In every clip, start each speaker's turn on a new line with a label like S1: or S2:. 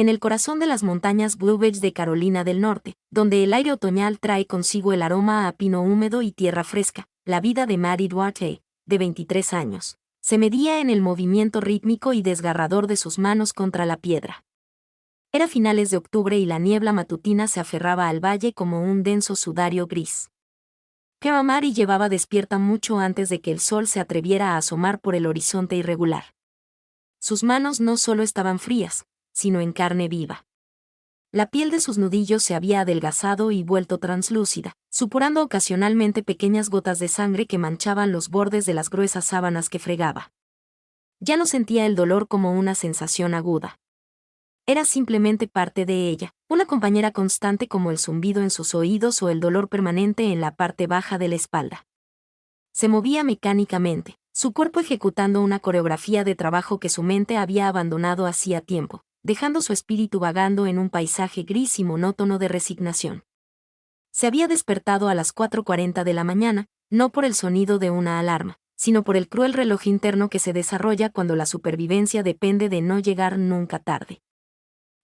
S1: en el corazón de las montañas Blue Ridge de Carolina del Norte, donde el aire otoñal trae consigo el aroma a pino húmedo y tierra fresca, la vida de Maddie Duarte, de 23 años, se medía en el movimiento rítmico y desgarrador de sus manos contra la piedra. Era finales de octubre y la niebla matutina se aferraba al valle como un denso sudario gris. Pero Maddie llevaba despierta mucho antes de que el sol se atreviera a asomar por el horizonte irregular. Sus manos no solo estaban frías, sino en carne viva. La piel de sus nudillos se había adelgazado y vuelto translúcida, supurando ocasionalmente pequeñas gotas de sangre que manchaban los bordes de las gruesas sábanas que fregaba. Ya no sentía el dolor como una sensación aguda. Era simplemente parte de ella, una compañera constante como el zumbido en sus oídos o el dolor permanente en la parte baja de la espalda. Se movía mecánicamente, su cuerpo ejecutando una coreografía de trabajo que su mente había abandonado hacía tiempo, dejando su espíritu vagando en un paisaje gris y monótono de resignación. Se había despertado a las 4:40 de la mañana, no por el sonido de una alarma, sino por el cruel reloj interno que se desarrolla cuando la supervivencia depende de no llegar nunca tarde.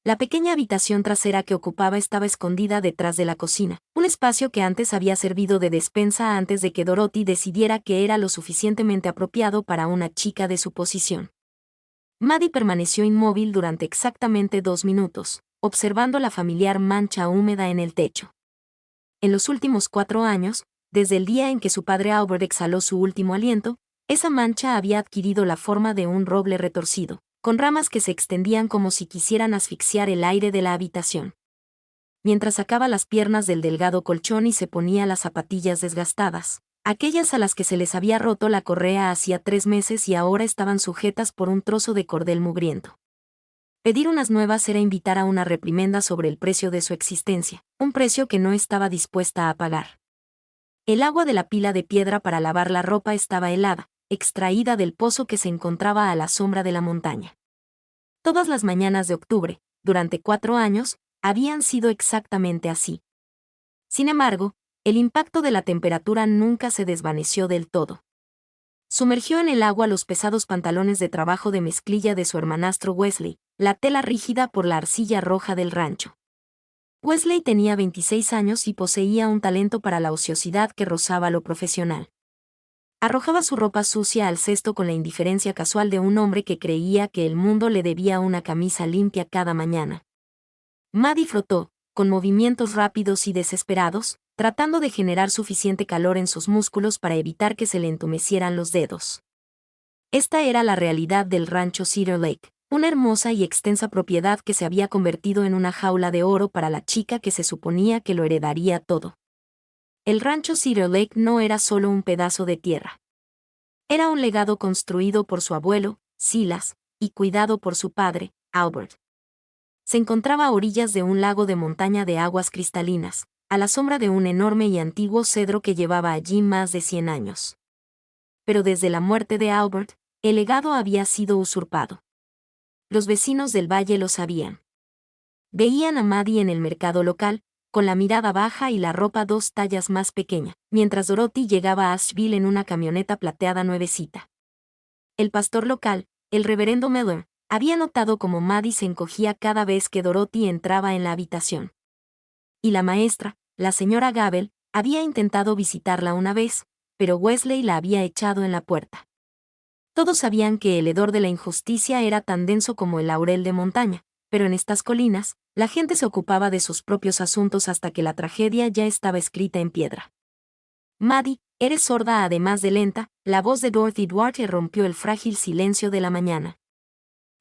S1: La pequeña habitación trasera que ocupaba estaba escondida detrás de la cocina, un espacio que antes había servido de despensa antes de que Dorothy decidiera que era lo suficientemente apropiado para una chica de su posición. Maddie permaneció inmóvil durante exactamente 2 minutos, observando la familiar mancha húmeda en el techo. En los últimos 4 años, desde el día en que su padre Albert exhaló su último aliento, esa mancha había adquirido la forma de un roble retorcido, con ramas que se extendían como si quisieran asfixiar el aire de la habitación. Mientras sacaba las piernas del delgado colchón y se ponía las zapatillas desgastadas, aquellas a las que se les había roto la correa hacía 3 meses y ahora estaban sujetas por un trozo de cordel mugriento. Pedir unas nuevas era invitar a una reprimenda sobre el precio de su existencia, un precio que no estaba dispuesta a pagar. El agua de la pila de piedra para lavar la ropa estaba helada, extraída del pozo que se encontraba a la sombra de la montaña. Todas las mañanas de octubre, durante 4 años, habían sido exactamente así. Sin embargo, el impacto de la temperatura nunca se desvaneció del todo. Sumergió en el agua los pesados pantalones de trabajo de mezclilla de su hermanastro Wesley, la tela rígida por la arcilla roja del rancho. Wesley tenía 26 años y poseía un talento para la ociosidad que rozaba lo profesional. Arrojaba su ropa sucia al cesto con la indiferencia casual de un hombre que creía que el mundo le debía una camisa limpia cada mañana. Maddie flotó, con movimientos rápidos y desesperados, tratando de generar suficiente calor en sus músculos para evitar que se le entumecieran los dedos. Esta era la realidad del rancho Cedar Lake, una hermosa y extensa propiedad que se había convertido en una jaula de oro para la chica que se suponía que lo heredaría todo. El rancho Cedar Lake no era solo un pedazo de tierra. Era un legado construido por su abuelo, Silas, y cuidado por su padre, Albert. Se encontraba a orillas de un lago de montaña de aguas cristalinas, a la sombra de un enorme y antiguo cedro que llevaba allí más de 100 años. Pero desde la muerte de Albert, el legado había sido usurpado. Los vecinos del valle lo sabían. Veían a Maddie en el mercado local, con la mirada baja y la ropa 2 tallas más pequeña, mientras Dorothy llegaba a Asheville en una camioneta plateada nuevecita. El pastor local, el reverendo Miller, había notado cómo Maddie se encogía cada vez que Dorothy entraba en la habitación. Y la maestra, la señora Gabel, había intentado visitarla una vez, pero Wesley la había echado en la puerta. Todos sabían que el hedor de la injusticia era tan denso como el laurel de montaña, pero en estas colinas, la gente se ocupaba de sus propios asuntos hasta que la tragedia ya estaba escrita en piedra. Maddie, eres sorda además de lenta, la voz de Dorothy Duarte rompió el frágil silencio de la mañana.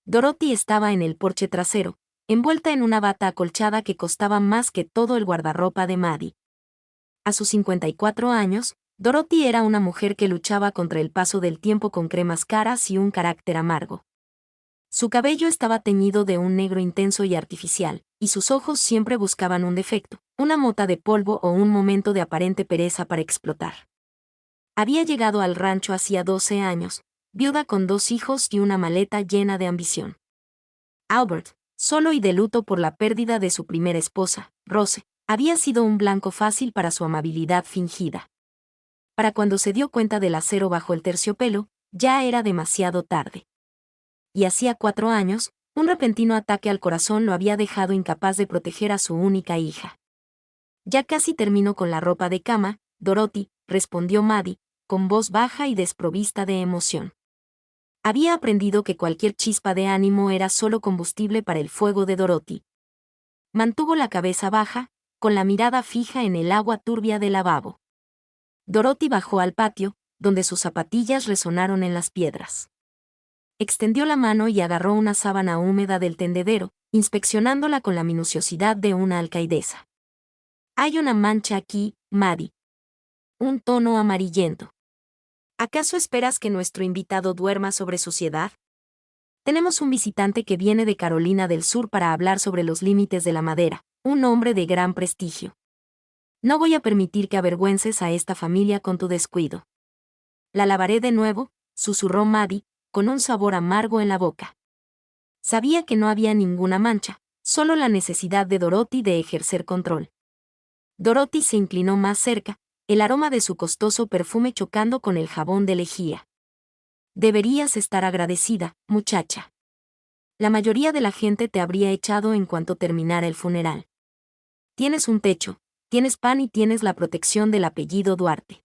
S1: Dorothy estaba en el porche trasero, envuelta en una bata acolchada que costaba más que todo el guardarropa de Maddie. A sus 54 años, Dorothy era una mujer que luchaba contra el paso del tiempo con cremas caras y un carácter amargo. Su cabello estaba teñido de un negro intenso y artificial, y sus ojos siempre buscaban un defecto, una mota de polvo o un momento de aparente pereza para explotar. Había llegado al rancho hacía 12 años, viuda con 2 hijos y una maleta llena de ambición. Albert, solo y de luto por la pérdida de su primera esposa, Rose, había sido un blanco fácil para su amabilidad fingida. Para cuando se dio cuenta del acero bajo el terciopelo, ya era demasiado tarde. Y hacía 4 años, Un repentino ataque al corazón lo había dejado incapaz de proteger a su única hija. Ya casi terminó con la ropa de cama, Dorothy, respondió Maddie, con voz baja y desprovista de emoción. Había aprendido que cualquier chispa de ánimo era solo combustible para el fuego de Dorothy. Mantuvo la cabeza baja, con la mirada fija en el agua turbia del lavabo. Dorothy bajó al patio, donde sus zapatillas resonaron en las piedras. Extendió la mano y agarró una sábana húmeda del tendedero, inspeccionándola con la minuciosidad de una alcaidesa. Hay una mancha aquí, Maddie. Un tono amarillento. ¿Acaso esperas que nuestro invitado duerma sobre suciedad? Tenemos un visitante que viene de Carolina del Sur para hablar sobre los límites de la madera, un hombre de gran prestigio. No voy a permitir que avergüences a esta familia con tu descuido. La lavaré de nuevo, susurró Maddie, con un sabor amargo en la boca. Sabía que no había ninguna mancha, solo la necesidad de Dorothy de ejercer control. Dorothy se inclinó más cerca, el aroma de su costoso perfume chocando con el jabón de lejía. Deberías estar agradecida, muchacha. La mayoría de la gente te habría echado en cuanto terminara el funeral. Tienes un techo, tienes pan y tienes la protección del apellido Duarte.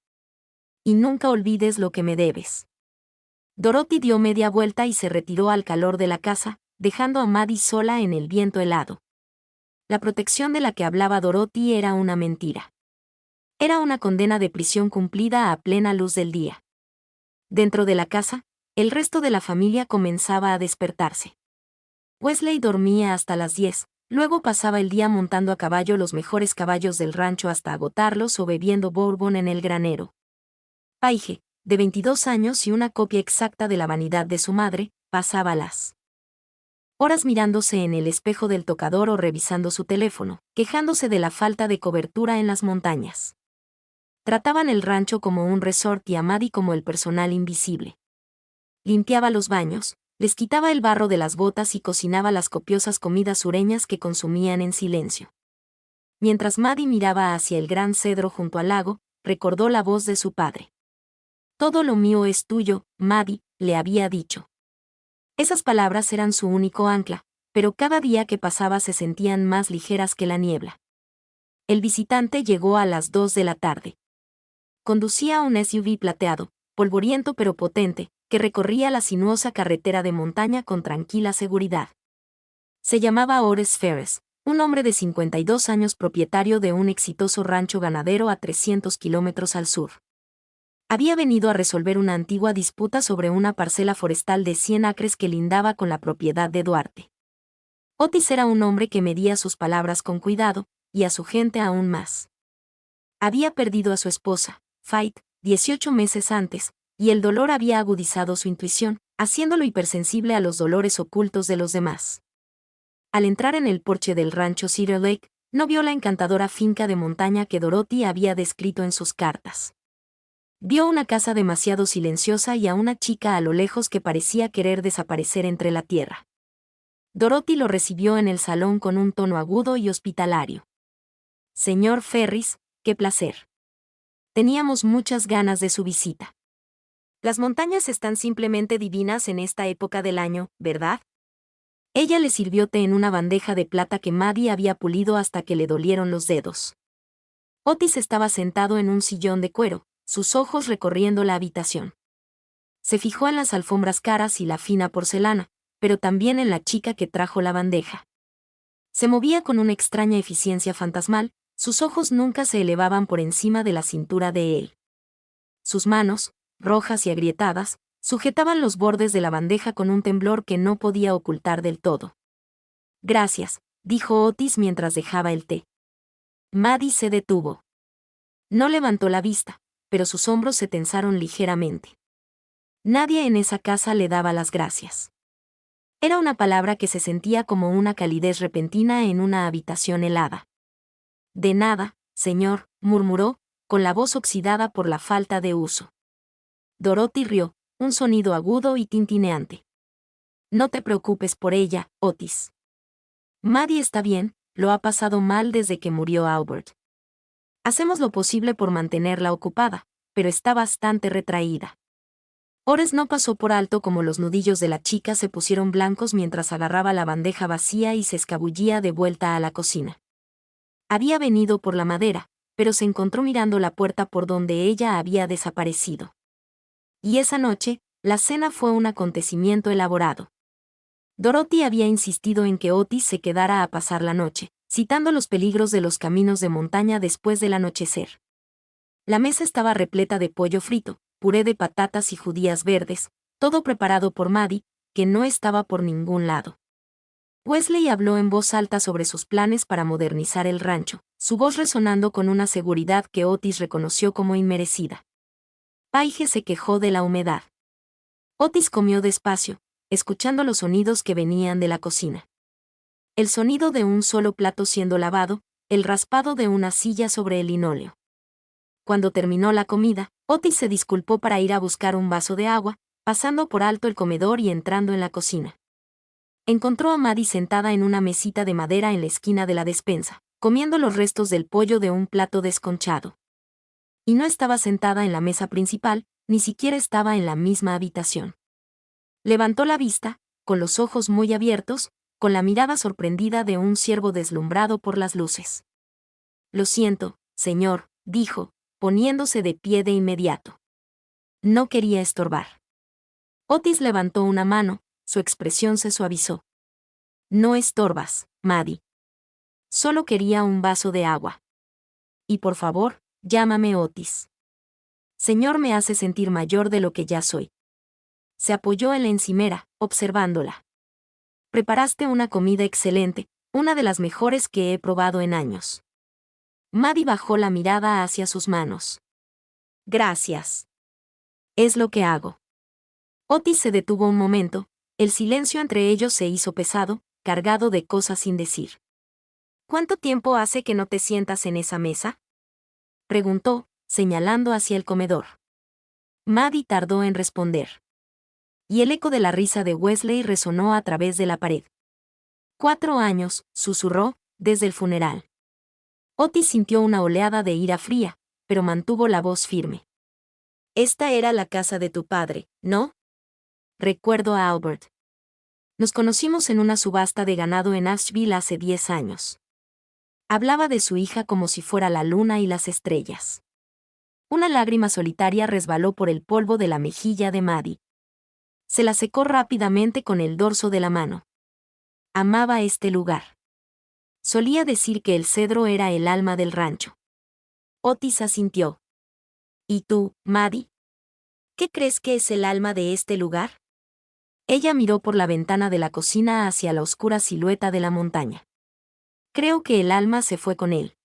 S1: Y nunca olvides lo que me debes. Dorothy dio media vuelta y se retiró al calor de la casa, dejando a Maddie sola en el viento helado. La protección de la que hablaba Dorothy era una mentira. Era una condena de prisión cumplida a plena luz del día. Dentro de la casa, el resto de la familia comenzaba a despertarse. Wesley dormía hasta las 10, luego pasaba el día montando a caballo los mejores caballos del rancho hasta agotarlos o bebiendo bourbon en el granero. Paige, de 22 años y una copia exacta de la vanidad de su madre, pasaba las horas mirándose en el espejo del tocador o revisando su teléfono, quejándose de la falta de cobertura en las montañas. Trataban el rancho como un resort y a Maddie como el personal invisible. Limpiaba los baños, les quitaba el barro de las botas y cocinaba las copiosas comidas sureñas que consumían en silencio. Mientras Maddie miraba hacia el gran cedro junto al lago, recordó la voz de su padre. Todo lo mío es tuyo, Maddie, le había dicho. Esas palabras eran su único ancla, pero cada día que pasaba se sentían más ligeras que la niebla. El visitante llegó a las 2 de la tarde. Conducía un SUV plateado, polvoriento pero potente, que recorría la sinuosa carretera de montaña con tranquila seguridad. Se llamaba Ores Ferris, un hombre de 52 años propietario de un exitoso rancho ganadero a 300 kilómetros al sur. Había venido a resolver una antigua disputa sobre una parcela forestal de 100 acres que lindaba con la propiedad de Duarte. Otis era un hombre que medía sus palabras con cuidado, y a su gente aún más. Había perdido a su esposa, Faith, 18 meses antes, y el dolor había agudizado su intuición, haciéndolo hipersensible a los dolores ocultos de los demás. Al entrar en el porche del rancho Cedar Lake, no vio la encantadora finca de montaña que Dorothy había descrito en sus cartas. Vio una casa demasiado silenciosa y a una chica a lo lejos que parecía querer desaparecer entre la tierra. Dorothy lo recibió en el salón con un tono agudo y hospitalario. Señor Ferris, qué placer. Teníamos muchas ganas de su visita. Las montañas están simplemente divinas en esta época del año, ¿verdad? Ella le sirvió té en una bandeja de plata que Maddie había pulido hasta que le dolieron los dedos. Otis estaba sentado en un sillón de cuero, sus ojos recorriendo la habitación. Se fijó en las alfombras caras y la fina porcelana, pero también en la chica que trajo la bandeja. Se movía con una extraña eficiencia fantasmal, sus ojos nunca se elevaban por encima de la cintura de él. Sus manos, rojas y agrietadas, sujetaban los bordes de la bandeja con un temblor que no podía ocultar del todo. Gracias, dijo Otis mientras dejaba el té. Maddie se detuvo. No levantó la vista, pero sus hombros se tensaron ligeramente. Nadie en esa casa le daba las gracias. Era una palabra que se sentía como una calidez repentina en una habitación helada. De nada, señor, murmuró, con la voz oxidada por la falta de uso. Dorothy rió, un sonido agudo y tintineante. No te preocupes por ella, Otis. Maddie está bien, lo ha pasado mal desde que murió Albert. Hacemos lo posible por mantenerla ocupada, pero está bastante retraída. Ores no pasó por alto como los nudillos de la chica se pusieron blancos mientras agarraba la bandeja vacía y se escabullía de vuelta a la cocina. Había venido por la madera, pero se encontró mirando la puerta por donde ella había desaparecido. Y esa noche, la cena fue un acontecimiento elaborado. Dorothy había insistido en que Otis se quedara a pasar la noche, citando los peligros de los caminos de montaña después del anochecer. La mesa estaba repleta de pollo frito, puré de patatas y judías verdes, todo preparado por Maddie, que no estaba por ningún lado. Wesley habló en voz alta sobre sus planes para modernizar el rancho, su voz resonando con una seguridad que Otis reconoció como inmerecida. Paige se quejó de la humedad. Otis comió despacio, escuchando los sonidos que venían de la cocina. El sonido de un solo plato siendo lavado, el raspado de una silla sobre el linóleo. Cuando terminó la comida, Otis se disculpó para ir a buscar un vaso de agua, pasando por alto el comedor y entrando en la cocina. Encontró a Maddie sentada en una mesita de madera en la esquina de la despensa, comiendo los restos del pollo de un plato desconchado. Y no estaba sentada en la mesa principal, ni siquiera estaba en la misma habitación. Levantó la vista, con los ojos muy abiertos, con la mirada sorprendida de un ciervo deslumbrado por las luces. «Lo siento, señor», dijo, poniéndose de pie de inmediato. No quería estorbar. Otis levantó una mano, su expresión se suavizó. «No estorbas, Maddie. Solo quería un vaso de agua. Y por favor, llámame Otis. Señor me hace sentir mayor de lo que ya soy». Se apoyó en la encimera, observándola. «Preparaste una comida excelente, una de las mejores que he probado en años». Maddie bajó la mirada hacia sus manos. «Gracias. Es lo que hago». Otis se detuvo un momento, el silencio entre ellos se hizo pesado, cargado de cosas sin decir. «¿Cuánto tiempo hace que no te sientas en esa mesa?», preguntó, señalando hacia el comedor. Maddie tardó en responder. Y el eco de la risa de Wesley resonó a través de la pared. «4 años», susurró, «desde el funeral». Otis sintió una oleada de ira fría, pero mantuvo la voz firme. «Esta era la casa de tu padre, ¿no?». «Recuerdo a Albert. Nos conocimos en una subasta de ganado en Asheville hace 10 años». Hablaba de su hija como si fuera la luna y las estrellas. Una lágrima solitaria resbaló por el polvo de la mejilla de Maddie. Se la secó rápidamente con el dorso de la mano. Amaba este lugar. Solía decir que el cedro era el alma del rancho. Otis asintió. «¿Y tú, Maddie? ¿Qué crees que es el alma de este lugar?». Ella miró por la ventana de la cocina hacia la oscura silueta de la montaña. «Creo que el alma se fue con él»,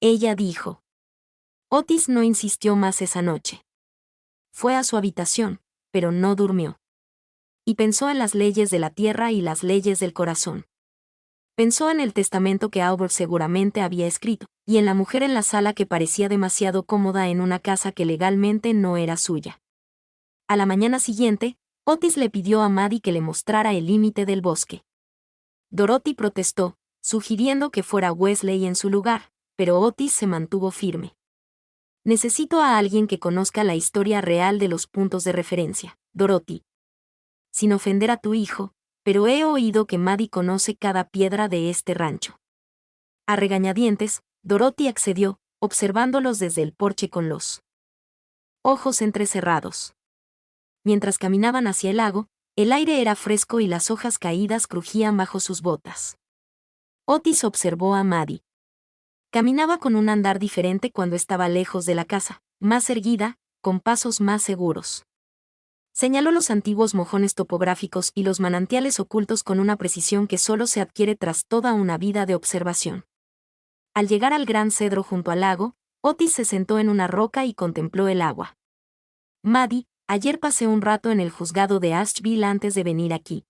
S1: ella dijo. Otis no insistió más esa noche. Fue a su habitación, pero no durmió. Y pensó en las leyes de la tierra y las leyes del corazón. Pensó en el testamento que Albert seguramente había escrito, y en la mujer en la sala que parecía demasiado cómoda en una casa que legalmente no era suya. A la mañana siguiente, Otis le pidió a Maddie que le mostrara el límite del bosque. Dorothy protestó, sugiriendo que fuera Wesley en su lugar, pero Otis se mantuvo firme. «Necesito a alguien que conozca la historia real de los puntos de referencia, Dorothy. Sin ofender a tu hijo, pero he oído que Maddie conoce cada piedra de este rancho». A regañadientes, Dorothy accedió, observándolos desde el porche con los ojos entrecerrados. Mientras caminaban hacia el lago, el aire era fresco y las hojas caídas crujían bajo sus botas. Otis observó a Maddie. Caminaba con un andar diferente cuando estaba lejos de la casa, más erguida, con pasos más seguros. Señaló los antiguos mojones topográficos y los manantiales ocultos con una precisión que solo se adquiere tras toda una vida de observación. Al llegar al gran cedro junto al lago, Otis se sentó en una roca y contempló el agua. «Maddie, ayer pasé un rato en el juzgado de Asheville antes de venir aquí.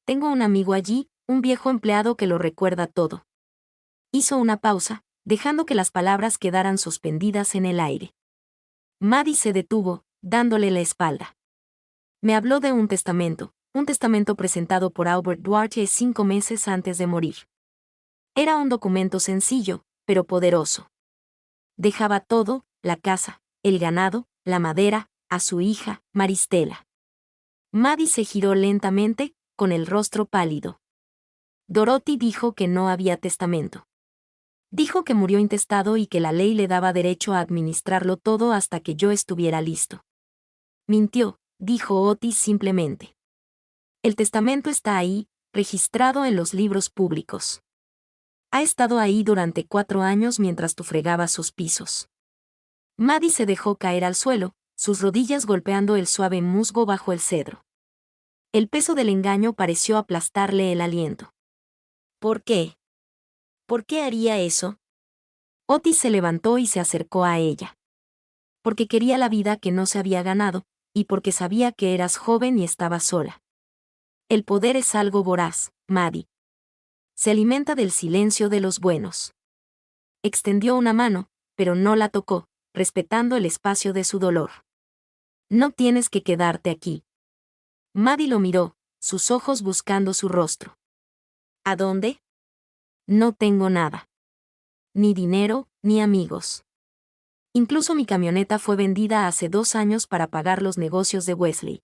S1: Tengo un amigo allí, un viejo empleado que lo recuerda todo». Hizo una pausa, dejando que las palabras quedaran suspendidas en el aire. Maddie se detuvo, dándole la espalda. «Me habló de un testamento presentado por Albert Duarte 5 meses antes de morir. Era un documento sencillo, pero poderoso. Dejaba todo, la casa, el ganado, la madera, a su hija, Maristela. Maddie se giró lentamente, con el rostro pálido. Dorothy dijo que no había testamento. Dijo que murió intestado y que la ley le daba derecho a administrarlo todo hasta que yo estuviera listo. Mintió, dijo Otis simplemente. El testamento está ahí, registrado en los libros públicos. Ha estado ahí durante 4 años mientras tú fregabas sus pisos. Maddie se dejó caer al suelo, sus rodillas golpeando el suave musgo bajo el cedro. El peso del engaño pareció aplastarle el aliento. ¿Por qué? ¿Por qué haría eso? Otis se levantó y se acercó a ella. Porque quería la vida que no se había ganado, y porque sabía que eras joven y estabas sola. El poder es algo voraz, Maddie. Se alimenta del silencio de los buenos. Extendió una mano, pero no la tocó, respetando el espacio de su dolor. No tienes que quedarte aquí. Maddie lo miró, sus ojos buscando su rostro. ¿A dónde? No tengo nada. Ni dinero, ni amigos. Incluso mi camioneta fue vendida hace 2 años para pagar los negocios de Wesley.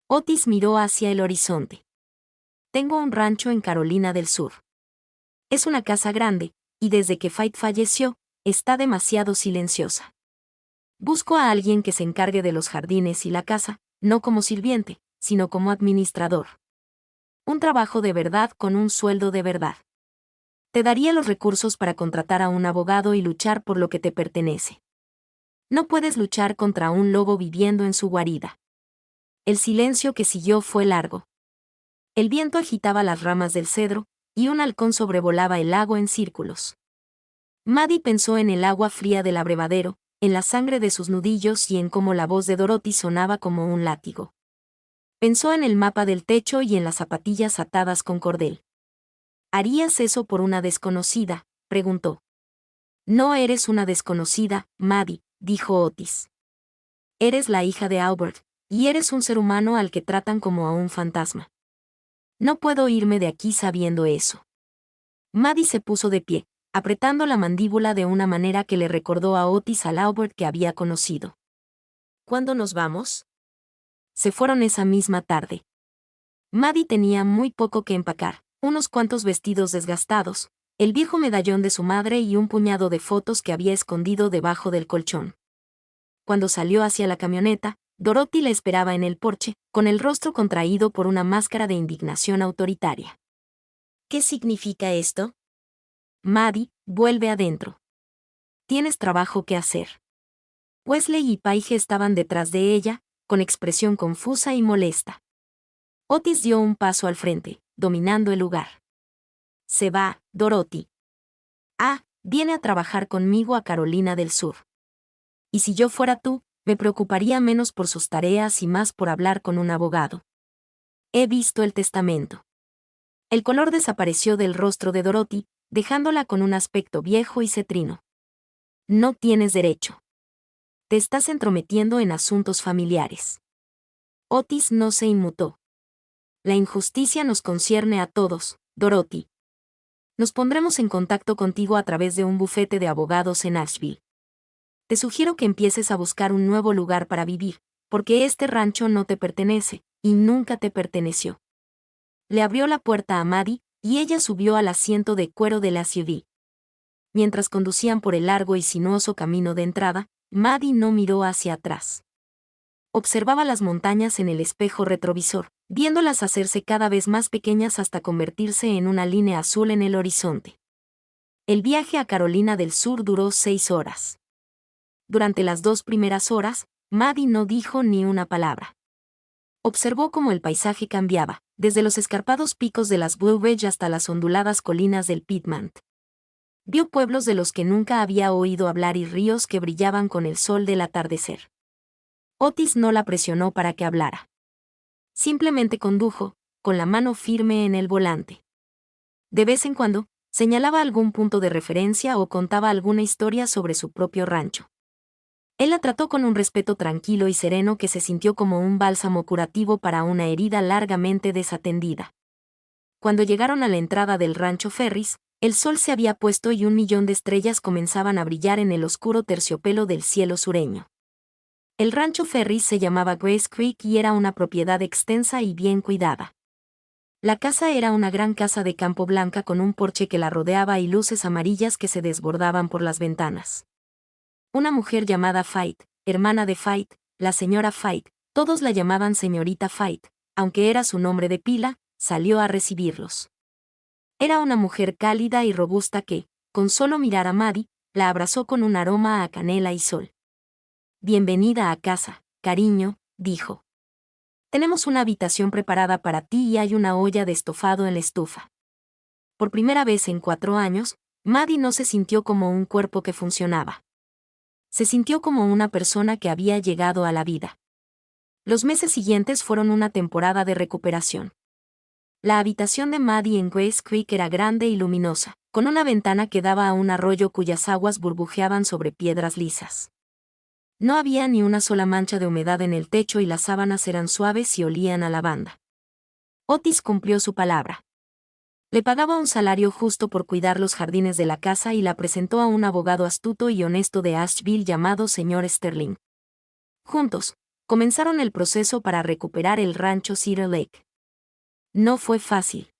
S1: Otis miró hacia el horizonte. Tengo un rancho en Carolina del Sur. Es una casa grande, y desde que Faith falleció, está demasiado silenciosa. Busco a alguien que se encargue de los jardines y la casa, no como sirviente, sino como administrador. Un trabajo de verdad con un sueldo de verdad. Te daría los recursos para contratar a un abogado y luchar por lo que te pertenece. No puedes luchar contra un lobo viviendo en su guarida. El silencio que siguió fue largo. El viento agitaba las ramas del cedro, y un halcón sobrevolaba el lago en círculos. Maddie pensó en el agua fría del abrevadero, en la sangre de sus nudillos y en cómo la voz de Dorothy sonaba como un látigo. Pensó en el mapa del techo y en las zapatillas atadas con cordel. ¿Harías eso por una desconocida?, preguntó. No eres una desconocida, Maddie, dijo Otis. Eres la hija de Albert, y eres un ser humano al que tratan como a un fantasma. No puedo irme de aquí sabiendo eso. Maddie se puso de pie, apretando la mandíbula de una manera que le recordó a Otis al Albert que había conocido. ¿Cuándo nos vamos? Se fueron esa misma tarde. Maddie tenía muy poco que empacar, unos cuantos vestidos desgastados, el viejo medallón de su madre y un puñado de fotos que había escondido debajo del colchón. Cuando salió hacia la camioneta, Dorothy la esperaba en el porche, con el rostro contraído por una máscara de indignación autoritaria. ¿Qué significa esto? Maddie, vuelve adentro. Tienes trabajo que hacer. Wesley y Paige estaban detrás de ella, con expresión confusa y molesta. Otis dio un paso al frente, dominando el lugar. Se va, Dorothy. Viene a trabajar conmigo a Carolina del Sur. Y si yo fuera tú, me preocuparía menos por sus tareas y más por hablar con un abogado. He visto el testamento. El color desapareció del rostro de Dorothy, dejándola con un aspecto viejo y cetrino. No tienes derecho. Te estás entrometiendo en asuntos familiares. Otis no se inmutó. La injusticia nos concierne a todos, Dorothy. Nos pondremos en contacto contigo a través de un bufete de abogados en Asheville. Te sugiero que empieces a buscar un nuevo lugar para vivir, porque este rancho no te pertenece, y nunca te perteneció. Le abrió la puerta a Maddie, y ella subió al asiento de cuero del SUV. Mientras conducían por el largo y sinuoso camino de entrada, Maddie no miró hacia atrás. Observaba las montañas en el espejo retrovisor, viéndolas hacerse cada vez más pequeñas hasta convertirse en una línea azul en el horizonte. El viaje a Carolina del Sur duró 6 horas. Durante las 2 primeras horas, Maddie no dijo ni una palabra. Observó cómo el paisaje cambiaba, desde los escarpados picos de las Blue Ridge hasta las onduladas colinas del Piedmont. Vio pueblos de los que nunca había oído hablar y ríos que brillaban con el sol del atardecer. Otis no la presionó para que hablara. Simplemente condujo, con la mano firme en el volante. De vez en cuando, señalaba algún punto de referencia o contaba alguna historia sobre su propio rancho. Él la trató con un respeto tranquilo y sereno que se sintió como un bálsamo curativo para una herida largamente desatendida. Cuando llegaron a la entrada del rancho Ferris, el sol se había puesto y 1 millón de estrellas comenzaban a brillar en el oscuro terciopelo del cielo sureño. El rancho Ferris se llamaba Grace Creek y era una propiedad extensa y bien cuidada. La casa era una gran casa de campo blanca con un porche que la rodeaba y luces amarillas que se desbordaban por las ventanas. Una mujer llamada Fait, hermana de Fait, la señora Fait, todos la llamaban señorita Fait, aunque era su nombre de pila, salió a recibirlos. Era una mujer cálida y robusta que, con solo mirar a Maddie, la abrazó con un aroma a canela y sol. «Bienvenida a casa, cariño», dijo. «Tenemos una habitación preparada para ti y hay una olla de estofado en la estufa». Por primera vez en 4 años, Maddie no se sintió como un cuerpo que funcionaba. Se sintió como una persona que había llegado a la vida. Los meses siguientes fueron una temporada de recuperación. La habitación de Maddie en Grace Creek era grande y luminosa, con una ventana que daba a un arroyo cuyas aguas burbujeaban sobre piedras lisas. No había ni una sola mancha de humedad en el techo y las sábanas eran suaves y olían a lavanda. Otis cumplió su palabra. Le pagaba un salario justo por cuidar los jardines de la casa y la presentó a un abogado astuto y honesto de Asheville llamado señor Sterling. Juntos, comenzaron el proceso para recuperar el rancho Cedar Lake. No fue fácil.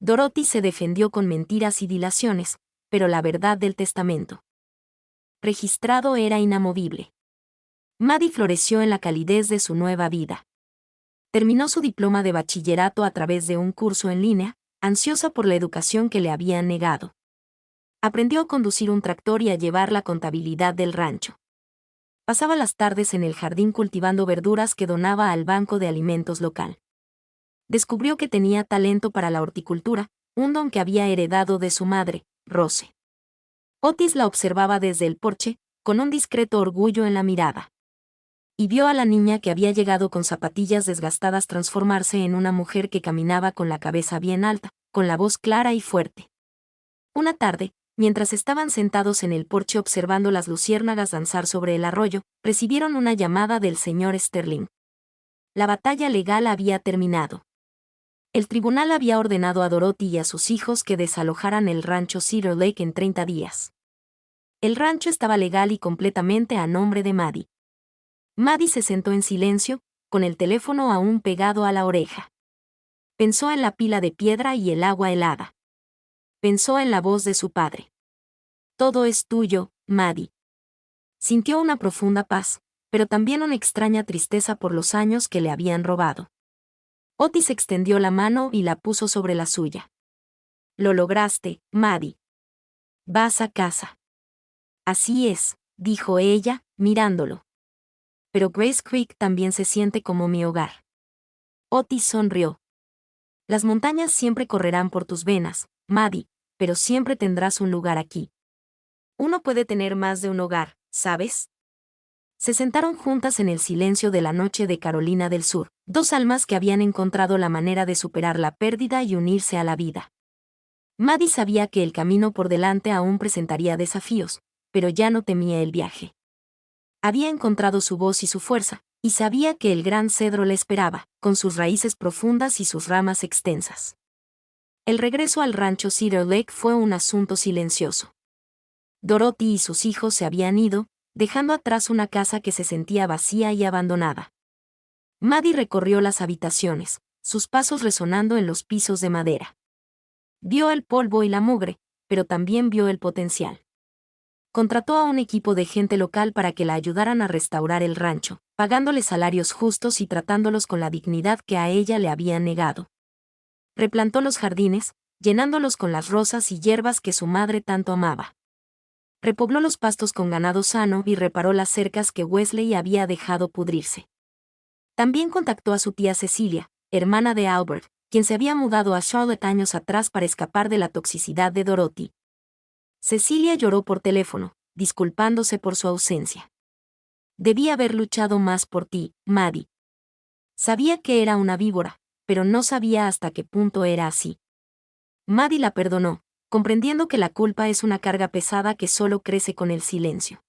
S1: Dorothy se defendió con mentiras y dilaciones, pero la verdad del testamento registrado era inamovible. Maddie floreció en la calidez de su nueva vida. Terminó su diploma de bachillerato a través de un curso en línea, ansiosa por la educación que le habían negado. Aprendió a conducir un tractor y a llevar la contabilidad del rancho. Pasaba las tardes en el jardín cultivando verduras que donaba al banco de alimentos local. Descubrió que tenía talento para la horticultura, un don que había heredado de su madre, Rose. Otis la observaba desde el porche, con un discreto orgullo en la mirada. Y vio a la niña que había llegado con zapatillas desgastadas transformarse en una mujer que caminaba con la cabeza bien alta, con la voz clara y fuerte. Una tarde, mientras estaban sentados en el porche observando las luciérnagas danzar sobre el arroyo, recibieron una llamada del señor Sterling. La batalla legal había terminado. El tribunal había ordenado a Dorothy y a sus hijos que desalojaran el rancho Cedar Lake en 30 días. El rancho estaba legal y completamente a nombre de Maddie. Maddie se sentó en silencio, con el teléfono aún pegado a la oreja. Pensó en la pila de piedra y el agua helada. Pensó en la voz de su padre. «Todo es tuyo, Maddie». Sintió una profunda paz, pero también una extraña tristeza por los años que le habían robado. Otis extendió la mano y la puso sobre la suya. «Lo lograste, Maddie. Vas a casa». «Así es», dijo ella, mirándolo. «Pero Grace Creek también se siente como mi hogar». Otis sonrió. «Las montañas siempre correrán por tus venas, Maddie, pero siempre tendrás un lugar aquí. Uno puede tener más de un hogar, ¿sabes?». Se sentaron juntas en el silencio de la noche de Carolina del Sur, dos almas que habían encontrado la manera de superar la pérdida y unirse a la vida. Maddie sabía que el camino por delante aún presentaría desafíos, pero ya no temía el viaje. Había encontrado su voz y su fuerza, y sabía que el gran cedro le esperaba, con sus raíces profundas y sus ramas extensas. El regreso al rancho Cedar Lake fue un asunto silencioso. Dorothy y sus hijos se habían ido, dejando atrás una casa que se sentía vacía y abandonada. Maddie recorrió las habitaciones, sus pasos resonando en los pisos de madera. Vio el polvo y la mugre, pero también vio el potencial. Contrató a un equipo de gente local para que la ayudaran a restaurar el rancho, pagándoles salarios justos y tratándolos con la dignidad que a ella le habían negado. Replantó los jardines, llenándolos con las rosas y hierbas que su madre tanto amaba. Repobló los pastos con ganado sano y reparó las cercas que Wesley había dejado pudrirse. También contactó a su tía Cecilia, hermana de Albert, quien se había mudado a Charlotte años atrás para escapar de la toxicidad de Dorothy. Cecilia lloró por teléfono, disculpándose por su ausencia. «Debí haber luchado más por ti, Maddie. Sabía que era una víbora, pero no sabía hasta qué punto era así». Maddie la perdonó, comprendiendo que la culpa es una carga pesada que solo crece con el silencio.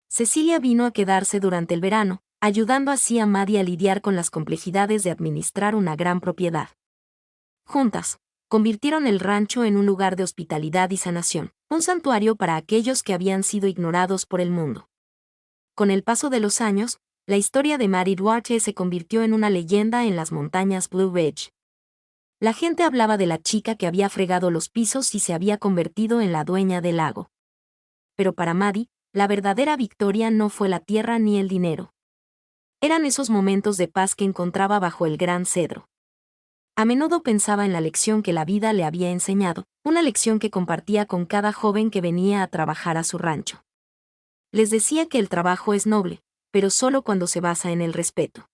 S1: Cecilia vino a quedarse durante el verano, ayudando así a Maddie a lidiar con las complejidades de administrar una gran propiedad. Juntas, convirtieron el rancho en un lugar de hospitalidad y sanación, un santuario para aquellos que habían sido ignorados por el mundo. Con el paso de los años, la historia de Maddie Duarte se convirtió en una leyenda en las montañas Blue Ridge. La gente hablaba de la chica que había fregado los pisos y se había convertido en la dueña del lago. Pero para Maddie, la verdadera victoria no fue la tierra ni el dinero. Eran esos momentos de paz que encontraba bajo el gran cedro. A menudo pensaba en la lección que la vida le había enseñado, una lección que compartía con cada joven que venía a trabajar a su rancho. Les decía que el trabajo es noble, pero solo cuando se basa en el respeto.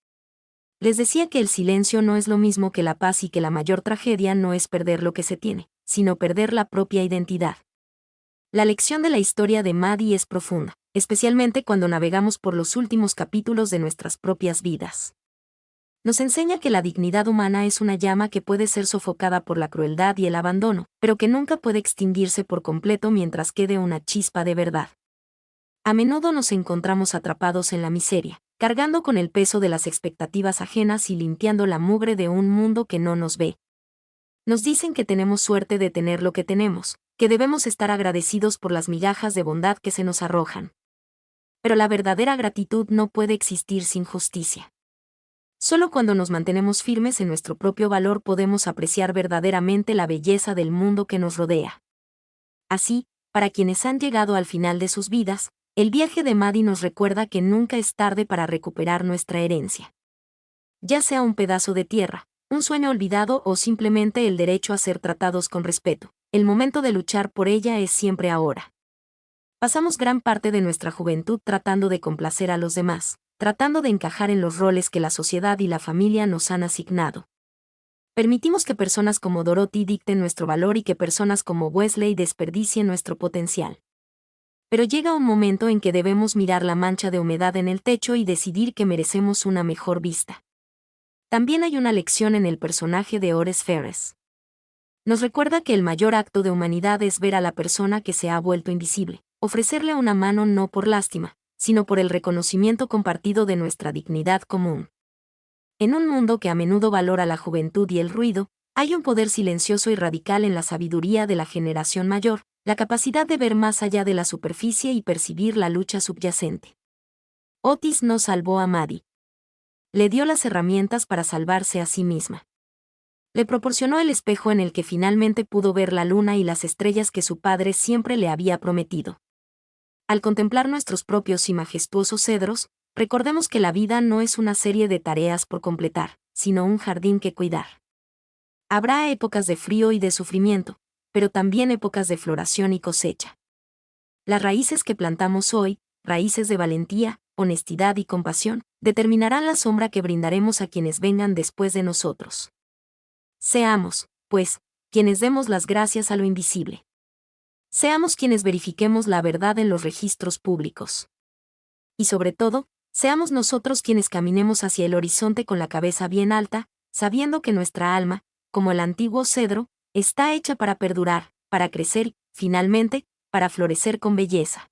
S1: Les decía que el silencio no es lo mismo que la paz y que la mayor tragedia no es perder lo que se tiene, sino perder la propia identidad. La lección de la historia de Maddie es profunda, especialmente cuando navegamos por los últimos capítulos de nuestras propias vidas. Nos enseña que la dignidad humana es una llama que puede ser sofocada por la crueldad y el abandono, pero que nunca puede extinguirse por completo mientras quede una chispa de verdad. A menudo nos encontramos atrapados en la miseria, cargando con el peso de las expectativas ajenas y limpiando la mugre de un mundo que no nos ve. Nos dicen que tenemos suerte de tener lo que tenemos, que debemos estar agradecidos por las migajas de bondad que se nos arrojan. Pero la verdadera gratitud no puede existir sin justicia. Solo cuando nos mantenemos firmes en nuestro propio valor podemos apreciar verdaderamente la belleza del mundo que nos rodea. Así, para quienes han llegado al final de sus vidas, el viaje de Maddie nos recuerda que nunca es tarde para recuperar nuestra herencia. Ya sea un pedazo de tierra, un sueño olvidado o simplemente el derecho a ser tratados con respeto, el momento de luchar por ella es siempre ahora. Pasamos gran parte de nuestra juventud tratando de complacer a los demás, tratando de encajar en los roles que la sociedad y la familia nos han asignado. Permitimos que personas como Dorothy dicten nuestro valor y que personas como Wesley desperdicien nuestro potencial. Pero llega un momento en que debemos mirar la mancha de humedad en el techo y decidir que merecemos una mejor vista. También hay una lección en el personaje de Ores Ferres. Nos recuerda que el mayor acto de humanidad es ver a la persona que se ha vuelto invisible, ofrecerle una mano no por lástima, sino por el reconocimiento compartido de nuestra dignidad común. En un mundo que a menudo valora la juventud y el ruido, hay un poder silencioso y radical en la sabiduría de la generación mayor, la capacidad de ver más allá de la superficie y percibir la lucha subyacente. Otis no salvó a Maddie. Le dio las herramientas para salvarse a sí misma. Le proporcionó el espejo en el que finalmente pudo ver la luna y las estrellas que su padre siempre le había prometido. Al contemplar nuestros propios y majestuosos cedros, recordemos que la vida no es una serie de tareas por completar, sino un jardín que cuidar. Habrá épocas de frío y de sufrimiento, pero también épocas de floración y cosecha. Las raíces que plantamos hoy, raíces de valentía, honestidad y compasión, determinarán la sombra que brindaremos a quienes vengan después de nosotros. Seamos, pues, quienes demos las gracias a lo invisible. Seamos quienes verifiquemos la verdad en los registros públicos. Y sobre todo, seamos nosotros quienes caminemos hacia el horizonte con la cabeza bien alta, sabiendo que nuestra alma, como el antiguo cedro, está hecha para perdurar, para crecer y, finalmente, para florecer con belleza.